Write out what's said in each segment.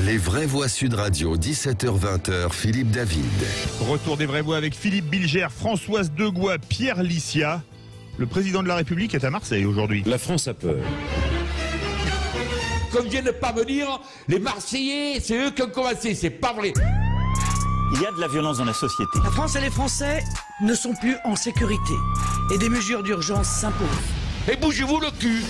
Les vraies voix Sud Radio, 17h-20h, Philippe David. Retour des vraies voix avec Philippe Bilger, Françoise Degois, Pierre Licia. Le président de la République est à Marseille aujourd'hui. La France a peur. Comme viennent de pas me dire, les Marseillais, c'est eux qui ont commencé, c'est pas vrai. Il y a de la violence dans la société. La France et les Français ne sont plus en sécurité et des mesures d'urgence s'imposent. Et bougez-vous le cul.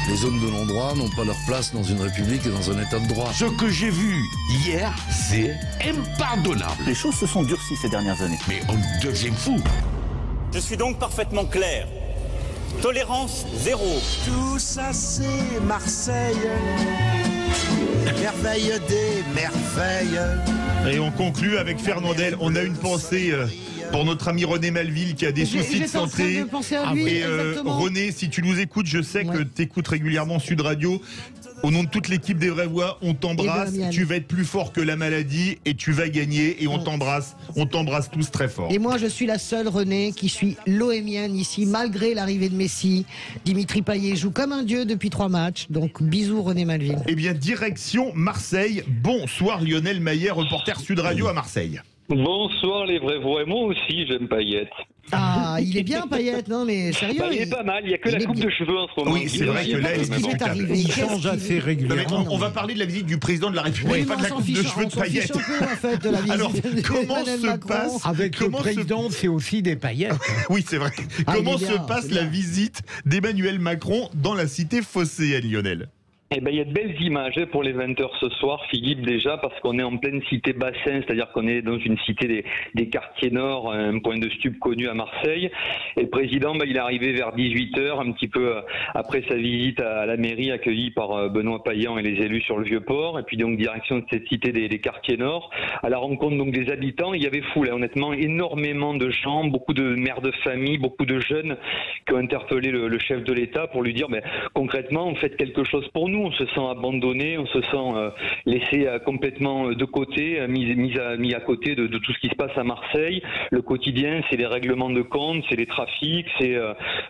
Les zones de non-droit n'ont pas leur place dans une république et dans un état de droit. Ce que j'ai vu hier, c'est impardonnable. Les choses se sont durcies ces dernières années. Mais on devient fou. Je suis donc parfaitement clair. Tolérance zéro. Tout ça c'est Marseille, merveille des merveilles. Et on conclut avec Fernandel. On a une pensée pour notre ami René Malville qui a des soucis de santé. Et René, si tu nous écoutes, je sais que tu écoutes régulièrement Sud Radio. Au nom de toute l'équipe des vraies voix, on t'embrasse. Tu vas être plus fort que la maladie et tu vas gagner. Et on t'embrasse. On t'embrasse tous très fort. Et moi, je suis la seule, René, qui suis l'OMienne ici, malgré l'arrivée de Messi. Dimitri Payet joue comme un dieu depuis 3 matchs. Donc, bisous, René Malville. Eh bien, direction Marseille. Bonsoir, Lionel Maillet, reporter Sud Radio à Marseille. Bonsoir les vraies voix, moi aussi j'aime Payet. Ah, il est bien Payet, non mais sérieux. Il est pas mal, il n'y a que la coupe de cheveux en ce moment. Oui, c'est vrai que là, il change assez régulièrement. On va parler de la visite du président de la République, pas de la coupe de cheveux de Payet. Alors, comment se passe... Avec le président, c'est aussi des paillettes. Oui, c'est vrai. Comment se passe la visite d'Emmanuel Macron dans la cité phocéenne, Lionel ? Eh ben, il y a de belles images pour les 20h ce soir, Philippe, déjà, parce qu'on est en pleine cité bassin, c'est-à-dire qu'on est dans une cité des quartiers nord, un point de stup connu à Marseille. Et le président, il est arrivé vers 18h, un petit peu après sa visite à la mairie, accueilli par Benoît Payan et les élus sur le Vieux-Port. Et puis donc, direction de cette cité des quartiers nord. À la rencontre donc des habitants, il y avait foule, honnêtement, énormément de gens, beaucoup de mères de famille, beaucoup de jeunes qui ont interpellé le chef de l'État pour lui dire, concrètement, faites quelque chose pour nous. On se sent abandonné, on se sent laissé complètement de côté, mis à côté de tout ce qui se passe à Marseille. Le quotidien, c'est les règlements de compte, c'est les trafics, c'est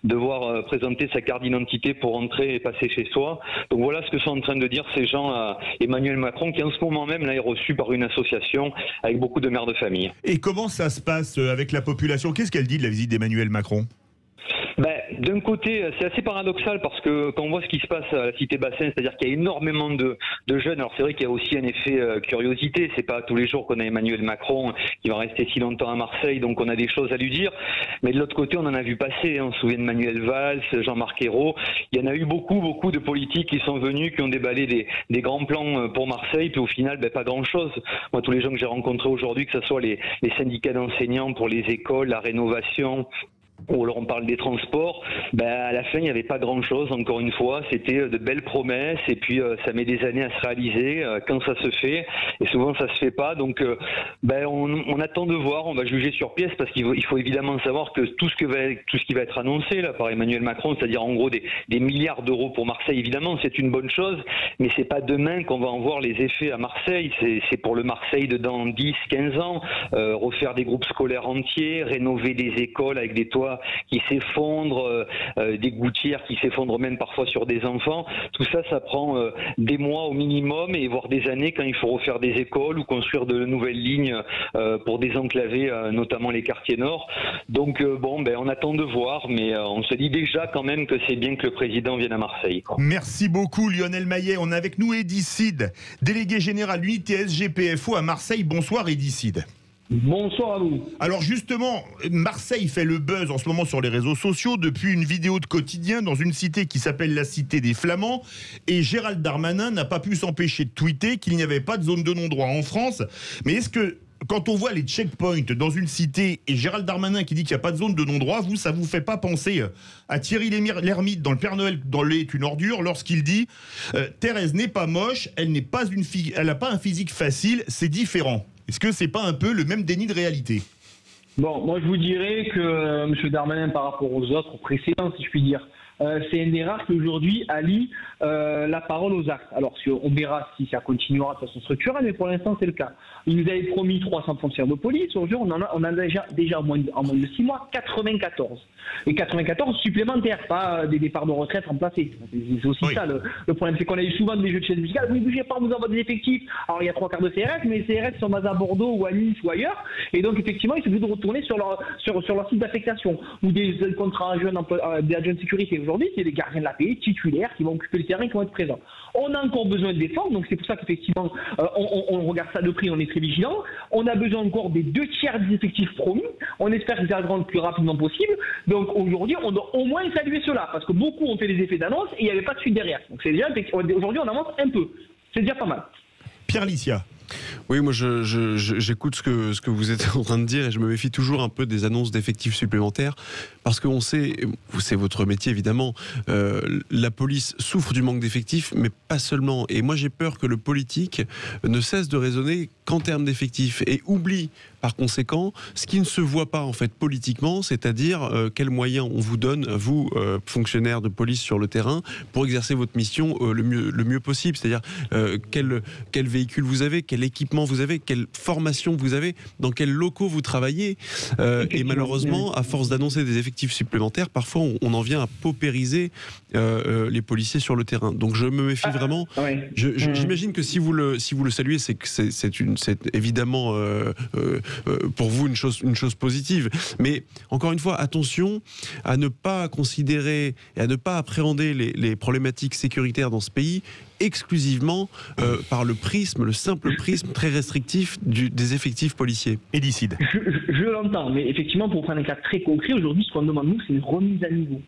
devoir présenter sa carte d'identité pour entrer et passer chez soi. Donc voilà ce que sont en train de dire ces gens à Emmanuel Macron, qui en ce moment même là, est reçu par une association avec beaucoup de mères de famille. Et comment ça se passe avec la population ? Qu'est-ce qu'elle dit de la visite d'Emmanuel Macron ? D'un côté, c'est assez paradoxal parce que quand on voit ce qui se passe à la cité bassin, c'est-à-dire qu'il y a énormément de jeunes. Alors c'est vrai qu'il y a aussi un effet curiosité. C'est pas tous les jours qu'on a Emmanuel Macron qui va rester si longtemps à Marseille, donc on a des choses à lui dire. Mais de l'autre côté, on en a vu passer. On se souvient de Manuel Valls, Jean-Marc Ayrault. Il y en a eu beaucoup de politiques qui sont venus, qui ont déballé des grands plans pour Marseille, puis au final, pas grand-chose. Moi, tous les gens que j'ai rencontrés aujourd'hui, que ce soit les syndicats d'enseignants pour les écoles, la rénovation, ou alors on parle des transports, à la fin il n'y avait pas grand chose, encore une fois, c'était de belles promesses et puis ça met des années à se réaliser quand ça se fait, et souvent ça se fait pas, donc on attend de voir, on va juger sur pièce, parce qu'il faut évidemment savoir que tout ce qui va être annoncé là par Emmanuel Macron, c'est-à-dire en gros des milliards d'euros pour Marseille, évidemment c'est une bonne chose, mais c'est pas demain qu'on va en voir les effets à Marseille, c'est pour le Marseille de dans 10-15 ans, refaire des groupes scolaires entiers, rénover des écoles avec des toits qui s'effondrent, des gouttières qui s'effondrent même parfois sur des enfants. Tout ça, ça prend des mois au minimum et voire des années quand il faut refaire des écoles ou construire de nouvelles lignes pour désenclaver notamment les quartiers nord. Donc on attend de voir, mais on se dit déjà quand même que c'est bien que le président vienne à Marseille. Merci beaucoup Lionel Maillet. On a avec nous Eddy Cid, délégué général unité SGPFO à Marseille. Bonsoir Eddy Cid. Bonsoir à vous. Alors justement, Marseille fait le buzz en ce moment sur les réseaux sociaux depuis une vidéo de quotidien dans une cité qui s'appelle la Cité des Flamands, et Gérald Darmanin n'a pas pu s'empêcher de tweeter qu'il n'y avait pas de zone de non-droit en France. Mais est-ce que quand on voit les checkpoints dans une cité et Gérald Darmanin qui dit qu'il n'y a pas de zone de non-droit, ça vous fait pas penser à Thierry Lhermitte dans le Père Noël dans Le est une ordure lorsqu'il dit Thérèse n'est pas moche, elle n'a pas un physique facile, c'est différent. Est-ce que c'est pas un peu le même déni de réalité ? Bon, moi je vous dirais que M. Darmanin, par rapport aux autres, aux précédents, si je puis dire, c'est un des rares qui aujourd'hui allie la parole aux actes. Alors on verra si ça continuera de façon structurelle, mais pour l'instant c'est le cas. Il nous avait promis 300 fonctionnaires de police, aujourd'hui on en a déjà en moins de 6 mois 94. Et 94 supplémentaires, pas des départs de retraite remplacés. C'est aussi ça le problème, c'est qu'on a eu souvent des jeux de chaises musicales. Oui, bougez pas, vous envoie des effectifs. Alors il y a 3 quarts de CRS, mais les CRS sont basés à Bordeaux ou à Nice ou ailleurs, et donc effectivement ils sont obligés de retourner sur leur site d'affectation, ou des contrats des adjoints de sécurité. Aujourd'hui, c'est des gardiens de la paix titulaires qui vont occuper le terrain, qui vont être présents. On a encore besoin de défendre, donc c'est pour ça qu'effectivement on regarde ça de près, on est très vigilant. On a besoin encore des 2/3 des effectifs promis. On espère qu'ils arriveront le plus rapidement possible. Donc aujourd'hui, on doit au moins saluer cela, parce que beaucoup ont fait des effets d'annonce et il n'y avait pas de suite derrière. Donc c'est déjà, aujourd'hui on avance un peu. C'est déjà pas mal. Pierre Licia. Oui, moi j'écoute ce que vous êtes en train de dire et je me méfie toujours un peu des annonces d'effectifs supplémentaires parce qu'on sait, c'est votre métier évidemment, la police souffre du manque d'effectifs, mais pas seulement. Et moi j'ai peur que le politique ne cesse de raisonner qu'en termes d'effectifs et oublie par conséquent ce qui ne se voit pas en fait politiquement, c'est-à-dire quels moyens on vous donne, vous fonctionnaires de police sur le terrain, pour exercer votre mission le mieux possible, c'est-à-dire quel véhicule vous avez, quel équipement vous avez, quelle formation vous avez, dans quels locaux vous travaillez. Et malheureusement, à force d'annoncer des effectifs supplémentaires, parfois on en vient à paupériser les policiers sur le terrain. Donc je me méfie vraiment. J'imagine que si vous le saluez, c'est que c'est évidemment pour vous une chose positive. Mais encore une fois, attention à ne pas considérer et à ne pas appréhender les problématiques sécuritaires dans ce pays exclusivement par le simple prisme très restrictif des effectifs policiers. Édicide. Je l'entends, mais effectivement, pour prendre un cas très concret, aujourd'hui, ce qu'on demande, nous, c'est une remise à niveau.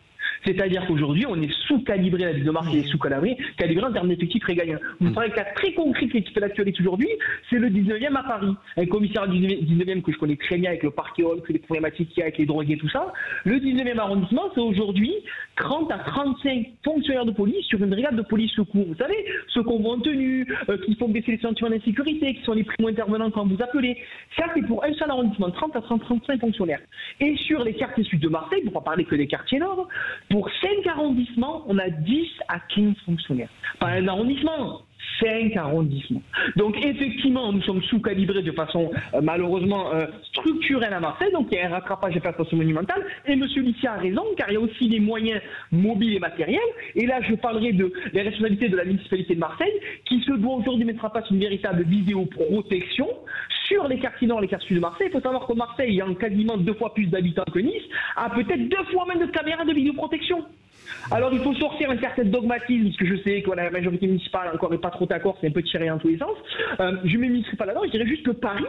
C'est-à-dire qu'aujourd'hui, on est sous-calibré, la ville de Marseille est sous-calibré en termes d'effectifs régaliens. Vous prenez un cas très concret qui fait l'actualité aujourd'hui, c'est le 19e à Paris. Un commissaire du 19e que je connais très bien avec le parquet Hall, les problématiques qu'il y a avec les drogués et tout ça. Le 19e arrondissement, c'est aujourd'hui 30 à 35 fonctionnaires de police sur une brigade de police secours. Vous savez, ceux qu'on voit en tenue, qui font baisser les sentiments d'insécurité, qui sont les primo-intervenants quand vous appelez. Ça, c'est pour un seul arrondissement, 30 à 35 fonctionnaires. Et sur les quartiers sud de Marseille, pour ne pas parler que des quartiers nord, pour 5 arrondissements, on a 10 à 15 fonctionnaires. Pas un arrondissement, 5 arrondissements. Donc effectivement, nous sommes sous-calibrés de façon malheureusement structurelle à Marseille, donc il y a un rattrapage à faire de façon monumentale, et M. Licia a raison, car il y a aussi des moyens mobiles et matériels, et là je parlerai des responsabilités de la municipalité de Marseille, qui se doit aujourd'hui mettre en place une véritable vidéoprotection sur les quartiers nord et les quartiers sud de Marseille. Il faut savoir que Marseille, ayant quasiment 2 fois plus d'habitants que Nice, a peut-être 2 fois moins de caméras de vidéoprotection. Alors il faut sortir un certain dogmatisme, parce que je sais que la majorité municipale encore n'est pas trop d'accord, c'est un peu tiré dans tous les sens. Je ne m'immiscerai pas là-dedans, je dirais juste que Paris,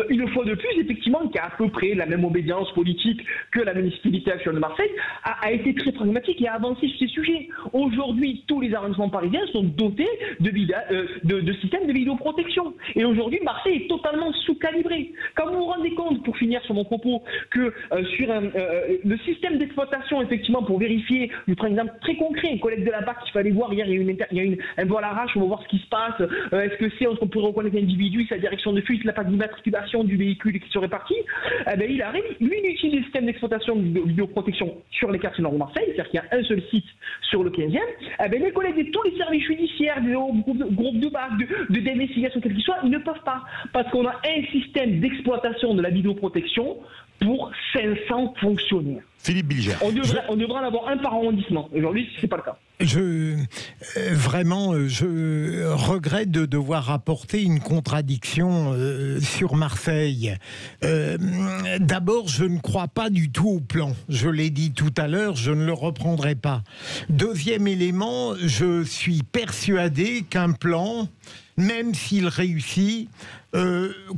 une fois de plus, effectivement, qui a à peu près la même obédience politique que la municipalité actuelle de Marseille, a été très pragmatique et a avancé sur ces sujets. Aujourd'hui, tous les arrondissements parisiens sont dotés de systèmes de vidéoprotection. Et aujourd'hui, Marseille est totalement sous-calibré. Quand vous vous rendez compte, pour finir sur mon propos, que sur le système d'exploitation, effectivement, pour vérifier, par exemple, très concret, un collègue de la BAC qu'il fallait voir hier, il y a eu un vol à l'arrache, on va voir ce qui se passe, est-ce que c'est, on peut reconnaître l'individu, sa direction de fuite, la plaque d'immatriculation du véhicule qui serait parti, il arrive, lui il utilise des systèmes d'exploitation de vidéoprotection sur les quartiers nord de Marseille, c'est-à-dire qu'il y a un seul site sur le 15e, les collègues de tous les services judiciaires, des groupes de BAC, d'investigation, quel qu'il soit, ils ne peuvent pas, parce qu'on a un système d'exploitation de la vidéoprotection pour 500 fonctionnaires. Philippe Bilger. On devrait en avoir un par arrondissement. Aujourd'hui, ce n'est pas le cas. Je regrette de devoir apporter une contradiction sur Marseille. D'abord, je ne crois pas du tout au plan. Je l'ai dit tout à l'heure, je ne le reprendrai pas. Deuxième élément, je suis persuadé qu'un plan, même s'il réussit,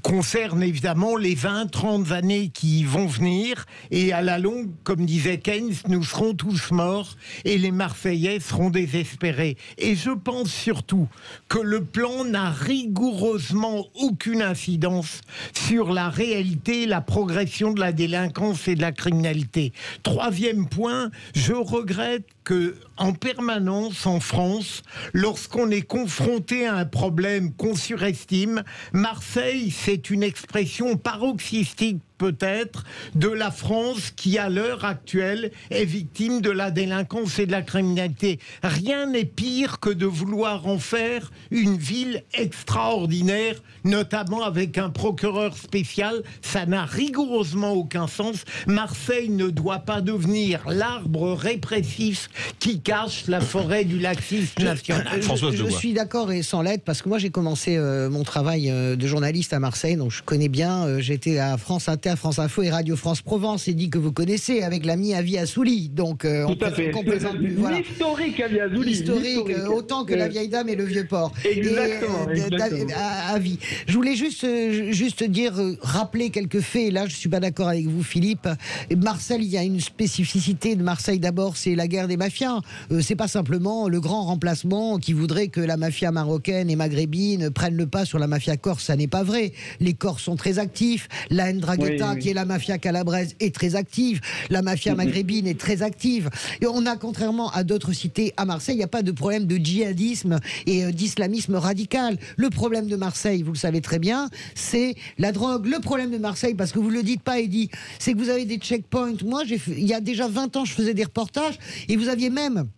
concerne évidemment les 20-30 années qui vont venir, et à la longue, comme disait Keynes, nous serons tous morts et les Marseillais seront désespérés. Et je pense surtout que le plan n'a rigoureusement aucune incidence sur la réalité, la progression de la délinquance et de la criminalité. Troisième point, je regrette que en permanence en France, lorsqu'on est confronté à un problème qu'on surestime, Marseille, c'est une expression paroxystique peut-être de la France qui, à l'heure actuelle, est victime de la délinquance et de la criminalité. Rien n'est pire que de vouloir en faire une ville extraordinaire, notamment avec un procureur spécial. Ça n'a rigoureusement aucun sens. Marseille ne doit pas devenir l'arbre répressif qui cache la forêt du laxisme national. Je suis d'accord et sans l'aide, parce que moi j'ai commencé mon travail de journaliste à Marseille, donc je connais bien. J'étais à France Inter, France Info et Radio France Provence, et dit que vous connaissez, avec l'ami Avi Assouli. Donc on plaisante plus. Voilà. L'historique Avi Assouli. Historique, autant que la vieille dame et le vieux port. Exactement. Avi. Je voulais juste dire, rappeler quelques faits. Et là, je suis pas d'accord avec vous, Philippe. Marseille, il y a une spécificité de Marseille. D'abord, c'est la guerre des mafias. C'est pas simplement le grand remplacement qui voudrait que la mafia marocaine et maghrébine prennent le pas sur la mafia corse. Ça n'est pas vrai. Les Corses sont très actifs. La Ndrangheta, qui est la mafia calabraise, est très active. La mafia maghrébine est très active. Et on a, contrairement à d'autres cités, à Marseille, il n'y a pas de problème de djihadisme et d'islamisme radical. Le problème de Marseille, vous le savez très bien, c'est la drogue. Le problème de Marseille, parce que vous ne le dites pas, Eddy, c'est que vous avez des checkpoints. Moi, il y a déjà 20 ans, je faisais des reportages, et vous aviez même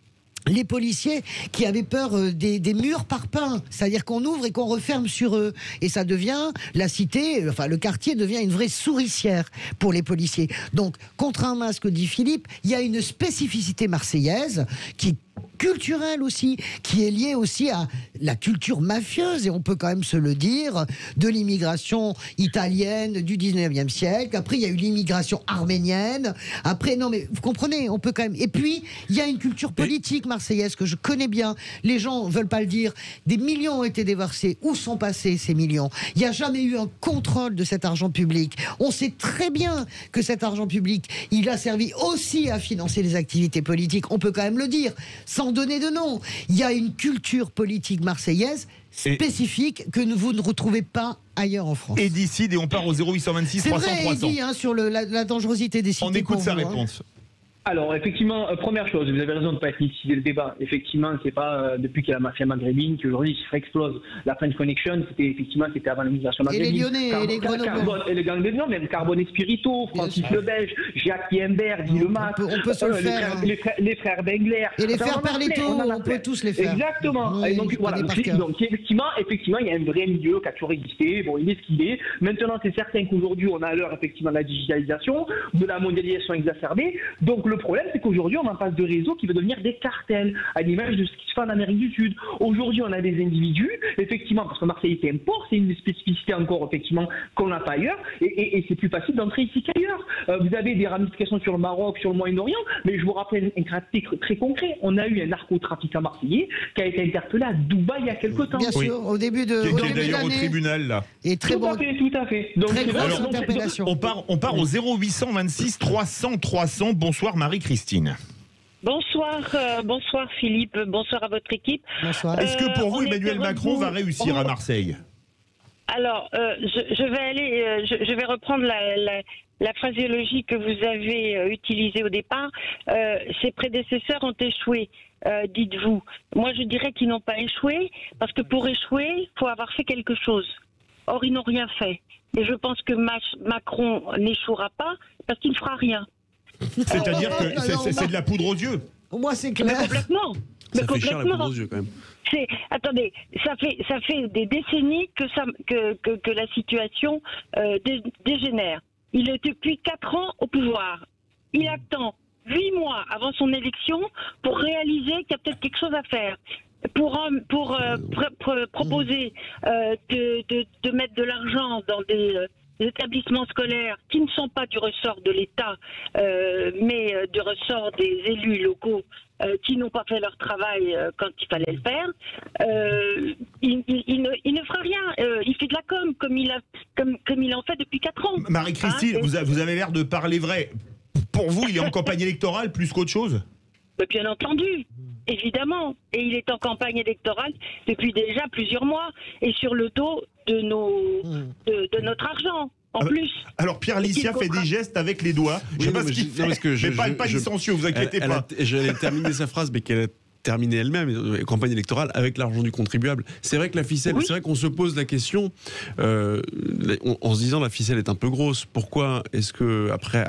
les policiers qui avaient peur des murs parpaings, c'est-à-dire qu'on ouvre et qu'on referme sur eux. Et ça devient, la cité, enfin le quartier devient une vraie souricière pour les policiers. Donc, contrairement à ce que dit Philippe, il y a une spécificité marseillaise qui culturelle aussi, qui est liée aussi à la culture mafieuse, et on peut quand même se le dire, de l'immigration italienne du 19e siècle. Après, il y a eu l'immigration arménienne. Après, non mais vous comprenez, on peut quand même... Et puis, il y a une culture politique marseillaise que je connais bien. Les gens ne veulent pas le dire. Des millions ont été déversés. Où sont passés ces millions? Il n'y a jamais eu un contrôle de cet argent public. On sait très bien que cet argent public, il a servi aussi à financer les activités politiques. On peut quand même le dire, sans donner de nom. Il y a une culture politique marseillaise spécifique que vous ne retrouvez pas ailleurs en France. Et d'ici, et on part au 0826 300 300. C'est vrai, Eddy, sur la dangerosité des cités. On écoute sa réponse. Alors, effectivement, première chose, vous avez raison de ne pas ethniciser le débat. Effectivement, c'est pas depuis qu'il y a la mafia maghrébine qu'aujourd'hui chiffre explose. La French Connection, c'était avant l'immigration maghrébine. Et les Lyonnais, et les Grenoblois. Et les gangs des Lyonnais, même Carbone et Spirito, Francis le Belge, Jacques Imbert, Guy Le Mat. On peut se le faire. Les frères Bengler. Et les frères Parletto, on peut tous les faire. Exactement. Oui, et donc, voilà. Donc, effectivement, il y a un vrai milieu qui a toujours existé. Bon, il est ce qu'il est. Maintenant, c'est certain qu'aujourd'hui, on a à l'heure, effectivement, de la digitalisation, de la mondialisation exacerbée. Donc, le problème, c'est qu'aujourd'hui, on en passe de réseaux qui vont devenir des cartels, à l'image de ce qui se fait en Amérique du Sud. Aujourd'hui, on a des individus, effectivement, parce que Marseille est un port, c'est une des spécificités encore, effectivement, qu'on n'a pas ailleurs, et c'est plus facile d'entrer ici qu'ailleurs. Vous avez des ramifications sur le Maroc, sur le Moyen-Orient, mais je vous rappelle un caractère très concret. On a eu un narcotrafiquant marseillais qui a été interpellé à Dubaï il y a quelques temps. Bien sûr, au début de qui est d'ailleurs au tribunal, là. Et très bon. Tout à fait. Donc, très grosse interpellation. On part au 0826 300 300. Bonsoir Marie-Christine. Bonsoir Philippe, bonsoir à votre équipe. Bonsoir. Est-ce que pour vous, Emmanuel Macron va réussir à Marseille? Alors, je vais reprendre la phraséologie que vous avez utilisée au départ. Ses prédécesseurs ont échoué, dites-vous. Moi, je dirais qu'ils n'ont pas échoué, parce que pour échouer, il faut avoir fait quelque chose. Or, ils n'ont rien fait. Et je pense que Macron n'échouera pas, parce qu'il ne fera rien. C'est-à-dire que c'est de la poudre aux yeux. Pour moi, c'est clair. Mais complètement. Ça fait cher la poudre aux yeux, quand même. Attendez, ça fait des décennies que la situation dégénère. Il est depuis 4 ans au pouvoir. Il attend 8 mois avant son élection pour réaliser qu'il y a peut-être quelque chose à faire. Pour proposer de mettre de l'argent dans des établissements scolaires qui ne sont pas du ressort de l'État, mais du ressort des élus locaux qui n'ont pas fait leur travail quand il fallait le faire, il ne fera rien. Il fait de la com, comme il en fait depuis 4 ans. Marie-Christine, vous avez l'air de parler vrai. Pour vous, il est en campagne électorale plus qu'autre chose? Bien entendu, évidemment. Et il est en campagne électorale depuis déjà plusieurs mois, et sur le dos de notre argent. En plus. Alors Pierre Licia fait des gestes avec les doigts. Je sais pas ce qu'il fait, mais pas licencieux, vous inquiétez pas. J'allais terminer sa phrase, mais qu'elle a terminer elle-même, campagne électorale avec l'argent du contribuable. C'est vrai que la ficelle, c'est vrai qu'on se pose la question en se disant la ficelle est un peu grosse. Pourquoi est-ce que après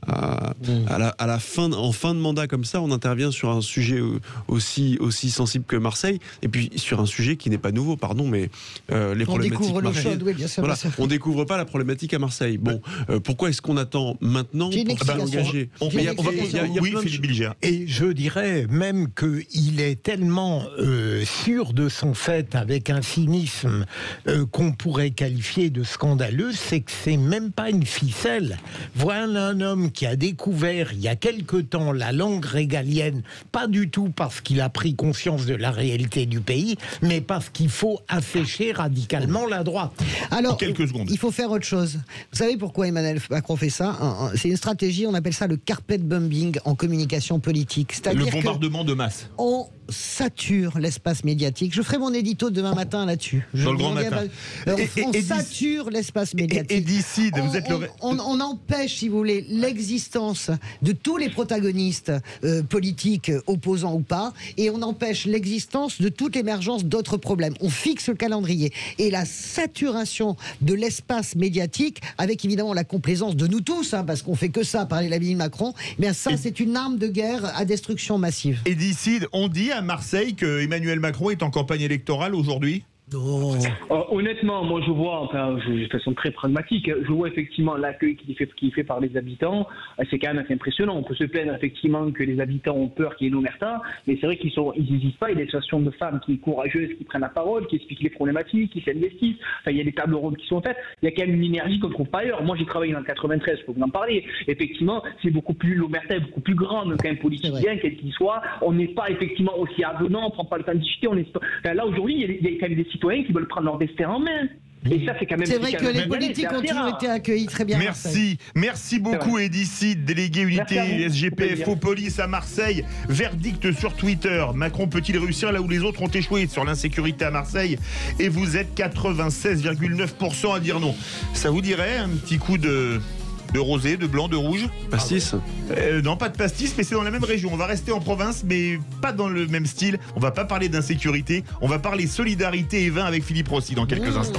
en fin de mandat comme ça, on intervient sur un sujet aussi sensible que Marseille, et puis sur un sujet qui n'est pas nouveau, pardon, mais les problématiques découvre l'eau chaude, oui, bien sûr. Voilà, on découvre pas la problématique à Marseille. Bon, pourquoi est-ce qu'on attend maintenant pour s'engager? Philippe Bilger. Et je dirais même qu'il est tellement sûr de son fait, avec un cynisme qu'on pourrait qualifier de scandaleux, c'est que c'est même pas une ficelle. Voilà un homme qui a découvert il y a quelque temps la langue régalienne, pas du tout parce qu'il a pris conscience de la réalité du pays, mais parce qu'il faut assécher radicalement la droite. Alors, en quelques secondes. Il faut faire autre chose. Vous savez pourquoi Emmanuel Macron fait ça? C'est une stratégie, on appelle ça le carpet bombing en communication politique. Le bombardement de masse. On sature l'espace médiatique. Je ferai mon édito demain matin là-dessus. Dans le grand matin. On sature l'espace médiatique. Et d'ici, vous êtes on empêche, si vous voulez, l'existence de tous les protagonistes politiques, opposants ou pas, et on empêche l'existence de toute l'émergence d'autres problèmes. On fixe le calendrier. Et la saturation de l'espace médiatique, avec évidemment la complaisance de nous tous, parce qu'on fait que ça, parler de la vie de Macron, eh bien ça, c'est une arme de guerre à destruction massive. Et d'ici, on dit à Marseille que Emmanuel Macron est en campagne électorale aujourd'hui? Honnêtement, moi je vois, de façon très pragmatique, je vois effectivement l'accueil qui est fait par les habitants, c'est quand même assez impressionnant. On peut se plaindre effectivement que les habitants ont peur qu'il y ait une omerta, mais c'est vrai qu'ils n'hésitent pas. Il y a des associations de femmes qui sont courageuses, qui prennent la parole, qui expliquent les problématiques, qui s'investissent. Enfin, il y a des tables rondes qui sont faites. Il y a quand même une énergie qu'on ne trouve pas ailleurs. Moi j'ai travaillé dans le 93, il faut vous en parler. Effectivement, c'est beaucoup plus, l'omerta est beaucoup plus grande qu'un politicien, quel qu'il soit. On n'est pas effectivement aussi avenant, on ne prend pas le temps de discuter. Là aujourd'hui, il y a quand même des citoyens qui veulent prendre leur destin en main. Et ça, c'est quand même. C'est vrai que les politiques ont toujours été accueillis très bien. Merci beaucoup, Eddy Cid, délégué unité SGPF aux police à Marseille. Verdict sur Twitter. Macron peut-il réussir là où les autres ont échoué sur l'insécurité à Marseille? Et vous êtes 96,9% à dire non. Ça vous dirait un petit coup de rosé, de blanc, de rouge? Pastis? Non, pas de pastis, mais c'est dans la même région. On va rester en province, mais pas dans le même style. On va pas parler d'insécurité, on va parler solidarité et vin avec Philippe Rossi dans quelques instants.